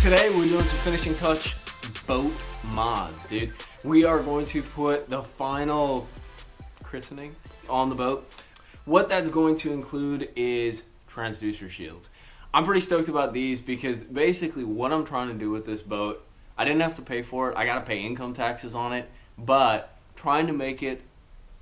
Today we're doing some finishing touch boat mods, dude. We are going to put the final christening on the boat. What that's going to include is transducer shields. I'm pretty stoked about these because basically what I'm trying to do with this boat, I didn't have to pay for it. I gotta pay income taxes on it, but trying to make it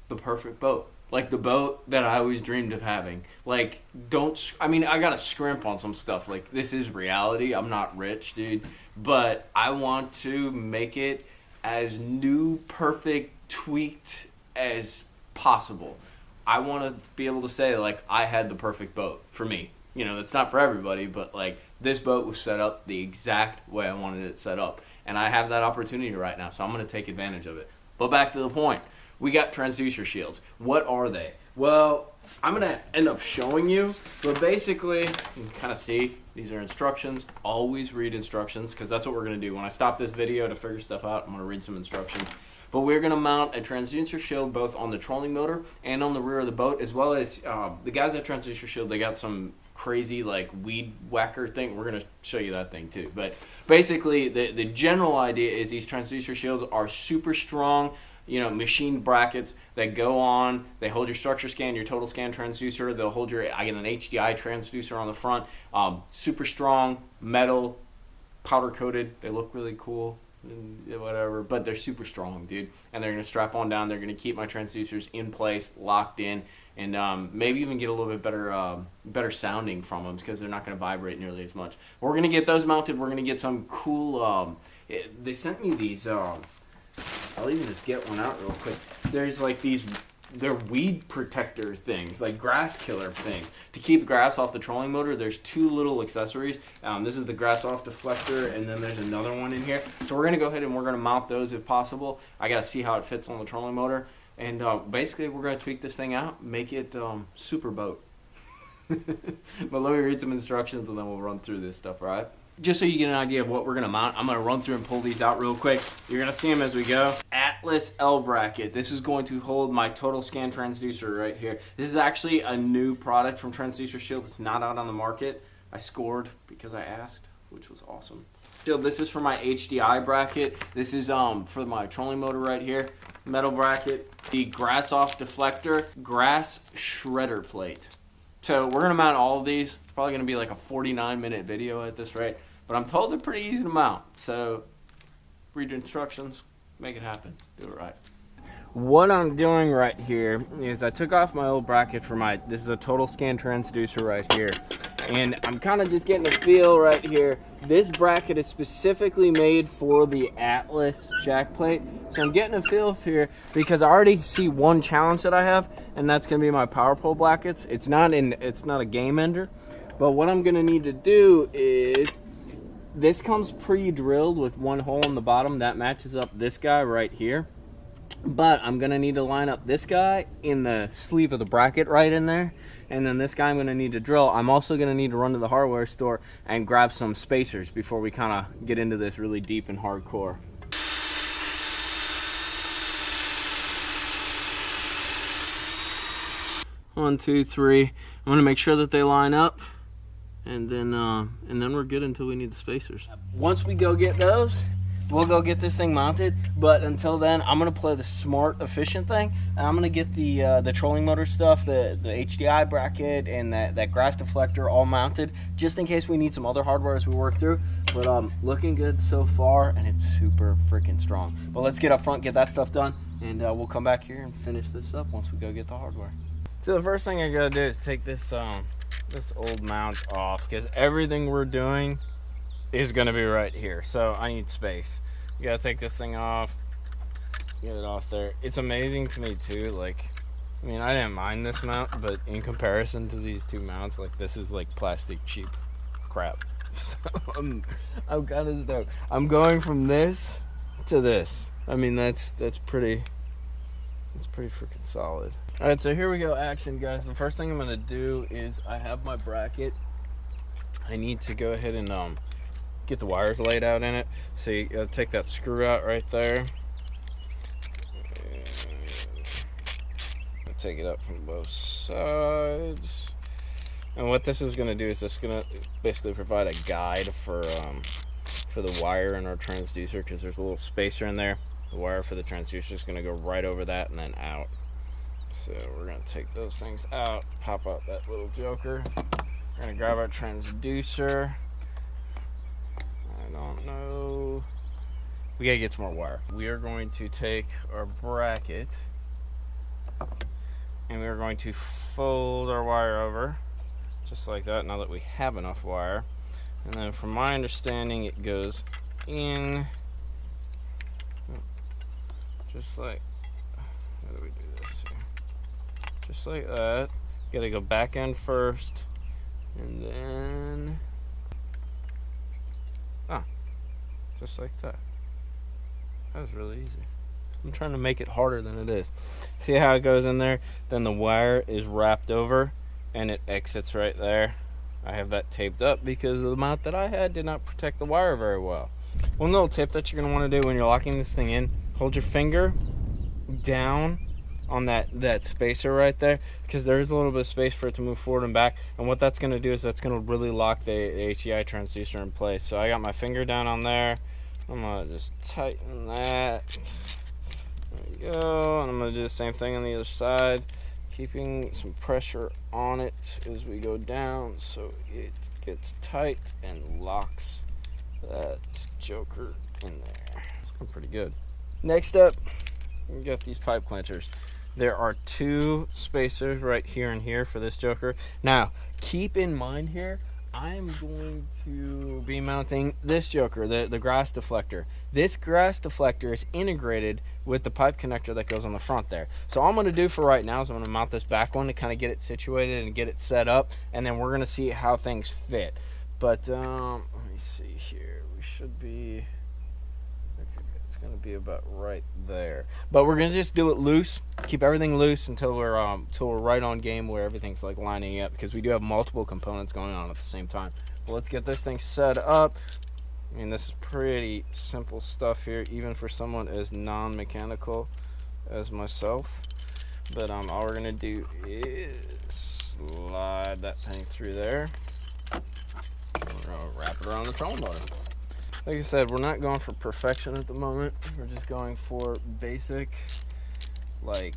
the perfect boat. Like the boat that I always dreamed of having. Like, I gotta scrimp on some stuff. Like, this is reality. I'm not rich, dude. But I want to make it as new, perfect, tweaked as possible. I want to be able to say, like, I had the perfect boat for me. You know, it's not for everybody, but, like, this boat was set up the exact way I wanted it set up. And I have that opportunity right now, so I'm going to take advantage of it. But back to the point. We got transducer shields. What are they? Well, I'm going to end up showing you, but basically, you can kind of see, these are instructions. Always read instructions, because that's what we're going to do. When I stop this video to figure stuff out, I'm going to read some instructions. But we're going to mount a transducer shield both on the trolling motor and on the rear of the boat, as well as the guys at Transducer Shield, they got some crazy like weed whacker thing. We're going to show you that thing too. But basically, the general idea is these transducer shields are super strong, you know, machined brackets that go on. They hold your structure scan, your total scan transducer. They'll hold I get an HDI transducer on the front. Super strong, metal, powder coated. They look really cool, whatever, but they're super strong, dude. And they're going to strap on down. They're going to keep my transducers in place, locked in, and maybe even get a little bit better sounding from them because they're not going to vibrate nearly as much. We're going to get those mounted. We're going to get some cool, they sent me these, I'll even just get one out real quick. There's like they're weed protector things, like grass killer things. To keep grass off the trolling motor, there's two little accessories. This is the grass off deflector, and then there's another one in here. So we're gonna go ahead and we're gonna mount those if possible. I gotta see how it fits on the trolling motor. And basically we're gonna tweak this thing out, make it super boat. But let me read some instructions and then we'll run through this stuff, all right? Just so you get an idea of what we're going to mount, I'm going to run through and pull these out real quick. You're going to see them as we go. Atlas L bracket. This is going to hold my total scan transducer right here. This is actually a new product from Transducer Shield. It's not out on the market. I scored because I asked, which was awesome. So this is for my HDI bracket. This is for my trolling motor right here. Metal bracket. The grass off deflector. Grass shredder plate. So we're going to mount all of these. It's probably going to be like a 49-minute video at this rate. But I'm told they're pretty easy to mount. So read the instructions, make it happen, do it right. What I'm doing right here is I took off my old bracket for this is a total scan transducer right here. And I'm kind of just getting a feel right here. This bracket is specifically made for the Atlas jack plate. So I'm getting a feel here because I already see one challenge that I have, and that's going to be my power pole brackets. It's not a game ender, but what I'm going to need to do is this comes pre-drilled with one hole in the bottom that matches up this guy right here. But I'm going to need to line up this guy in the sleeve of the bracket right in there. And then this guy I'm going to need to drill. I'm also going to need to run to the hardware store and grab some spacers before we kind of get into this really deep and hardcore. One, two, three. I'm going to make sure that they line up. And then we're good until we need the spacers. Once we go get those, we'll go get this thing mounted, but until then, I'm gonna play the smart, efficient thing, and I'm gonna get the trolling motor stuff, the HDI bracket, and that grass deflector all mounted, just in case we need some other hardware as we work through. But looking good so far, and it's super freaking strong. But let's get up front, get that stuff done, and we'll come back here and finish this up once we go get the hardware. So the first thing I gotta do is take this old mount off, because everything we're doing is gonna be right here, so I need space. You gotta take this thing off, get it off there. It's amazing to me too, like, I mean, I didn't mind this mount, but in comparison to these two mounts, like, this is like plastic cheap crap. So I'm kind of stoked. I'm going from this to this. I mean, that's pretty freaking solid. All right, so here we go, action, guys. The first thing I'm gonna do is I have my bracket. I need to go ahead and get the wires laid out in it. So you gotta take that screw out right there. And take it up from both sides. And what this is gonna do is it's gonna basically provide a guide for for the wire in our transducer, because there's a little spacer in there. The wire for the transducer is going to go right over that and then out. So we're going to take those things out, pop out that little joker. We're going to grab our transducer. I don't know. We got to get some more wire. We are going to take our bracket and we're going to fold our wire over just like that, now that we have enough wire. And then from my understanding, it goes in just like, how do we do this here? Just like that. You gotta go back in first, and then, just like that. That was really easy. I'm trying to make it harder than it is. See how it goes in there? Then the wire is wrapped over, and it exits right there. I have that taped up because the mount that I had did not protect the wire very well. One little tip that you're gonna wanna do when you're locking this thing in, hold your finger down on that spacer right there, because there is a little bit of space for it to move forward and back, and what that's going to do is that's going to really lock the HDI transducer in place. So I got my finger down on there. I'm going to just tighten that. There we go. And I'm going to do the same thing on the other side, keeping some pressure on it as we go down so it gets tight and locks that joker in there. It's going pretty good. Next up, we got these pipe clenchers. There are two spacers right here and here for this joker. Now, keep in mind here, I'm going to be mounting this joker, the grass deflector. This grass deflector is integrated with the pipe connector that goes on the front there. So all I'm going to do for right now is I'm going to mount this back one to kind of get it situated and get it set up, and then we're going to see how things fit. But let me see here. We should be... It's going to be about right there, but we're going to just do it loose, keep everything loose until we're right on game where everything's like lining up, because we do have multiple components going on at the same time. But let's get this thing set up. I mean, this is pretty simple stuff here, even for someone as non-mechanical as myself. But all we're going to do is slide that thing through there. We're going to wrap it around the trolling motor. Like I said, we're not going for perfection at the moment. We're just going for basic, like,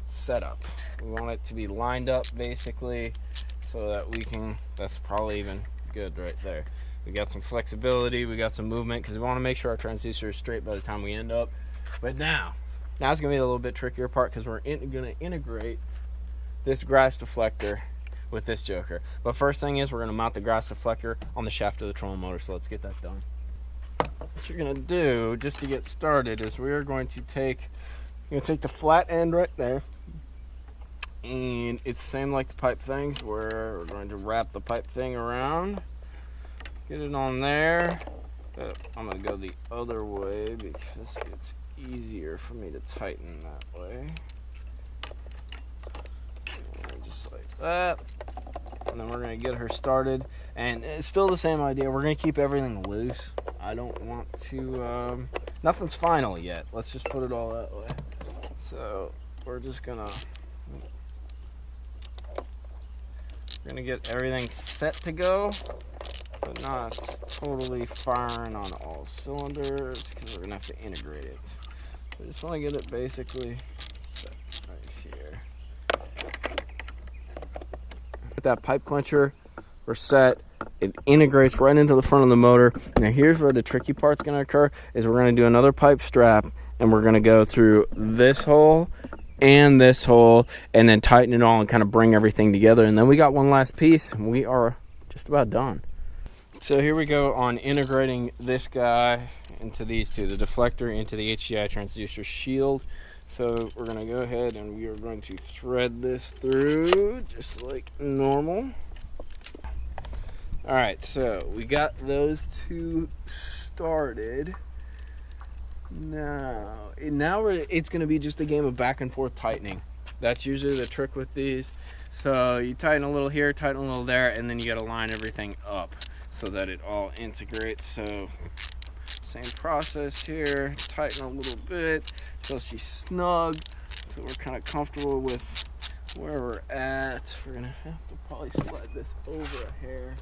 setup. We want it to be lined up, basically, so that we can, that's probably even good right there. We got some flexibility, we got some movement, because we want to make sure our transducer is straight by the time we end up. But now it's going to be a little bit trickier part, because we're going to integrate this grass deflector with this joker. But first thing is, we're going to mount the grass deflector on the shaft of the trolling motor, so let's get that done. What you're going to do, just to get started, is we are going to take the flat end right there, and it's the same like the pipe things, where we're going to wrap the pipe thing around, get it on there. I'm going to go the other way because it's easier for me to tighten that way. Just like that. And then we're going to get her started, and it's still the same idea. We're going to keep everything loose. I don't want to nothing's final yet, let's just put it all that way. So we're just gonna get everything set to go, but not totally firing on all cylinders, because we're gonna have to integrate it. So I just want to get it basically set right here. With that pipe clencher, we're set. It integrates right into the front of the motor. Now here's where the tricky part's going to occur, is we're going to do another pipe strap, and we're going to go through this hole and this hole, and then tighten it all and kind of bring everything together. And then we got one last piece, and we are just about done. So here we go on integrating this guy into these two, the deflector into the HDI Transducer Shield. So we're going to go ahead and we are going to thread this through just like normal. Alright, so we got those two started. Now it's going to be just a game of back and forth tightening. That's usually the trick with these. So you tighten a little here, tighten a little there, and then you got to line everything up so that it all integrates. So same process here, tighten a little bit until she's snug, until we're kind of comfortable with where we're at. We're going to have to probably slide this over a hair.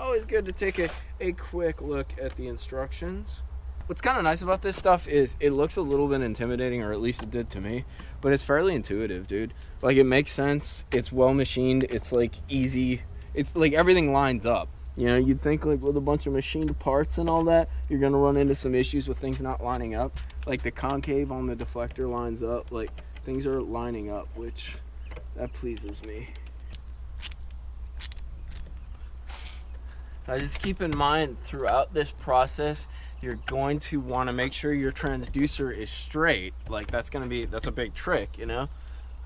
always good to take a quick look at the instructions. What's kind of nice about this stuff is it looks a little bit intimidating, or at least it did to me, but it's fairly intuitive, dude. Like, it makes sense. It's well machined. It's like easy. It's like everything lines up. You know, you'd think like with a bunch of machined parts and all that, you're gonna run into some issues with things not lining up. Like the concave on the deflector lines up. Like, things are lining up, which that pleases me. Now, just keep in mind throughout this process, you're going to want to make sure your transducer is straight. Like, that's a big trick, you know?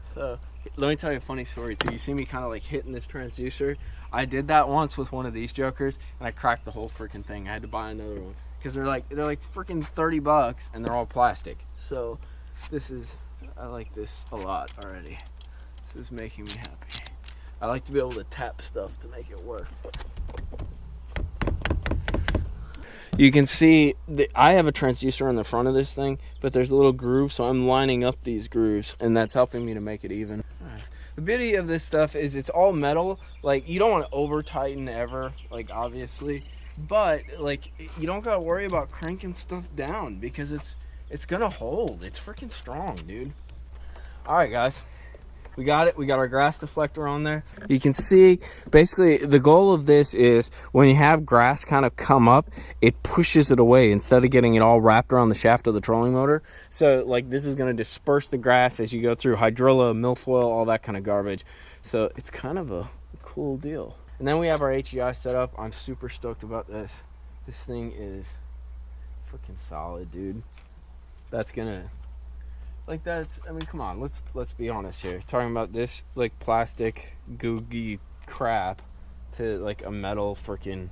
So let me tell you a funny story too. You see me kind of like hitting this transducer. I did that once with one of these jokers, and I cracked the whole freaking thing. I had to buy another one because they're like freaking $30, and they're all plastic. So I like this a lot already. This is making me happy. I like to be able to tap stuff to make it work. You can see that I have a transducer on the front of this thing, but there's a little groove, so I'm lining up these grooves, and that's helping me to make it even. The beauty of this stuff is it's all metal. Like, you don't want to over tighten ever, like, obviously, but like, you don't gotta worry about cranking stuff down because it's gonna hold. It's freaking strong, dude. All right, guys. We got it. We got our grass deflector on there. You can see, basically, the goal of this is when you have grass kind of come up, it pushes it away instead of getting it all wrapped around the shaft of the trolling motor. So, like, this is going to disperse the grass as you go through hydrilla, milfoil, all that kind of garbage. So, it's kind of a cool deal. And then we have our HEI set up. I'm super stoked about this. This thing is freaking solid, dude. That's going to... Like, that's, I mean, come on, let's be honest here. Talking about this, like, plastic, googie crap to, like, a metal freaking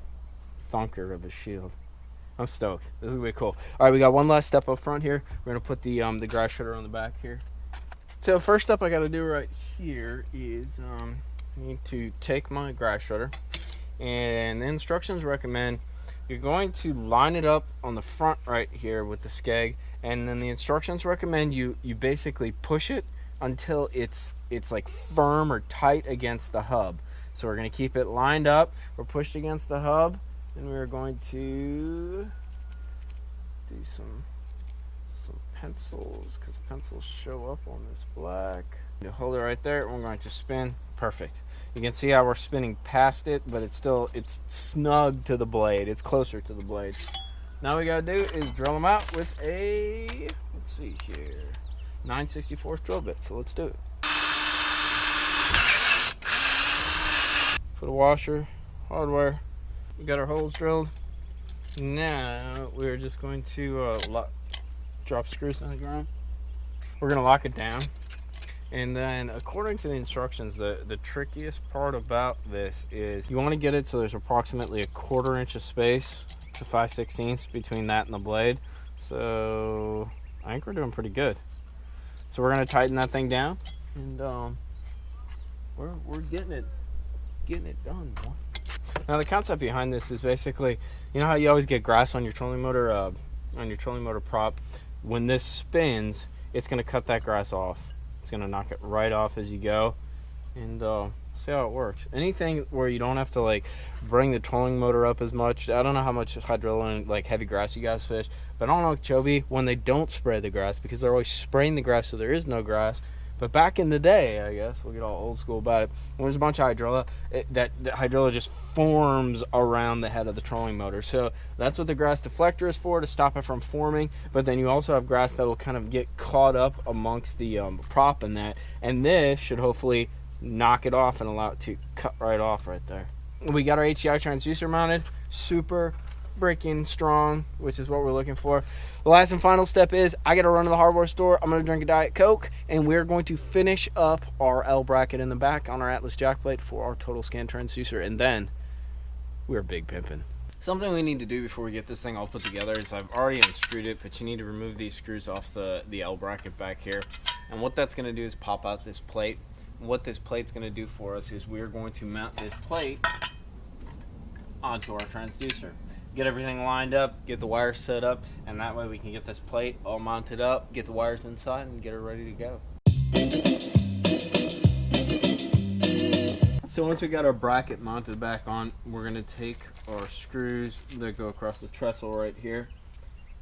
thunker of a shield. I'm stoked. This is gonna be cool. All right, we got one last step up front here. We're gonna put the grass shredder on the back here. So first step I gotta do right here is I need to take my grass shredder, and the instructions recommend you're going to line it up on the front right here with the skeg. And then the instructions recommend you basically push it until it's like firm or tight against the hub. So we're going to keep it lined up. We're pushed against the hub, and we're going to do some pencils, because pencils show up on this black. You hold it right there, and we're going to spin. Perfect. You can see how we're spinning past it, but it's snug to the blade. It's closer to the blade. Now we gotta do is drill them out with a, let's see here, 9/64 drill bit. So let's do it. Put a washer, hardware. We got our holes drilled. Now we're just going to drop screws on the ground. We're gonna lock it down, and then according to the instructions, the trickiest part about this is you want to get it so there's approximately 1/4 inch of space to 5/16 between that and the blade. So I think we're doing pretty good. So we're gonna tighten that thing down, and we're getting it done, boy. Now the concept behind this is basically, you know how you always get grass on your trolling motor prop. When this spins, it's gonna cut that grass off. It's gonna knock it right off as you go, and see how it works. Anything where you don't have to like bring the trolling motor up as much. I don't know how much hydrilla and like heavy grass you guys fish, but I don't know with Chobe when they don't spray the grass, because they're always spraying the grass so there is no grass. But back in the day, I guess we'll get all old school about it, when there's a bunch of hydrilla, the hydrilla just forms around the head of the trolling motor. So that's what the grass deflector is for, to stop it from forming. But then you also have grass that will kind of get caught up amongst the prop in that, and this should hopefully knock it off and allow it to cut right off right there. We got our HEI transducer mounted, super freaking strong, which is what we're looking for. The last and final step is I gotta run to the hardware store. I'm gonna drink a Diet Coke, and we're going to finish up our L bracket in the back on our Atlas jack plate for our total scan transducer, and then we're big pimping. Something we need to do before we get this thing all put together is, I've already unscrewed it, but you need to remove these screws off the L bracket back here. And what that's gonna do is pop out this plate. What this plate's going to do for us is we're going to mount this plate onto our transducer. Get everything lined up, get the wires set up, and that way we can get this plate all mounted up, get the wires inside, and get it ready to go. So once we got our bracket mounted back on, we're gonna take our screws that go across the trestle right here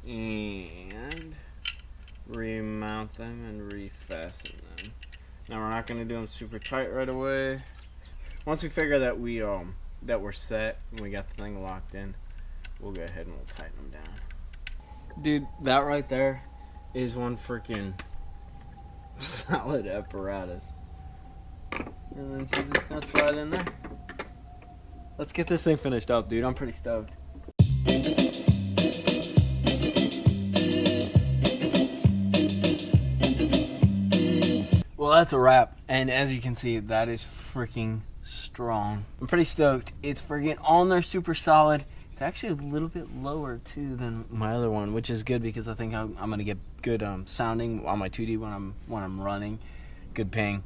and remount them and refasten them. Now we're not gonna do them super tight right away. Once we figure that we're set and we got the thing locked in, we'll go ahead and we'll tighten them down. Dude, that right there is one freaking solid apparatus. And then so just gonna slide in there. Let's get this thing finished up, dude. I'm pretty stoked. Well, that's a wrap. And as you can see, that is freaking strong. I'm pretty stoked. It's freaking on there, super solid. It's actually a little bit lower too than my other one, which is good because I think I'm gonna get good sounding on my 2D when I'm running, good ping.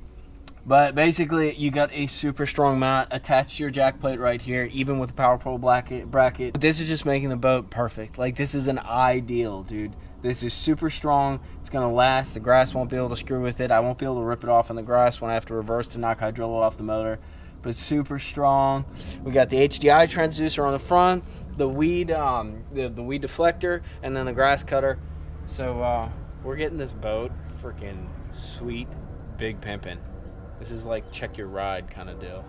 But basically, you got a super strong mount attached to your jack plate right here, even with the Power Pole bracket. This is just making the boat perfect. Like, this is an ideal, dude. This is super strong. It's gonna last. The grass won't be able to screw with it. I won't be able to rip it off in the grass when I have to reverse to knock hydrilla off the motor. But it's super strong. We got the HDI transducer on the front, the weed deflector, and then the grass cutter. So we're getting this boat freaking sweet, big pimpin'. This is like check your ride kind of deal.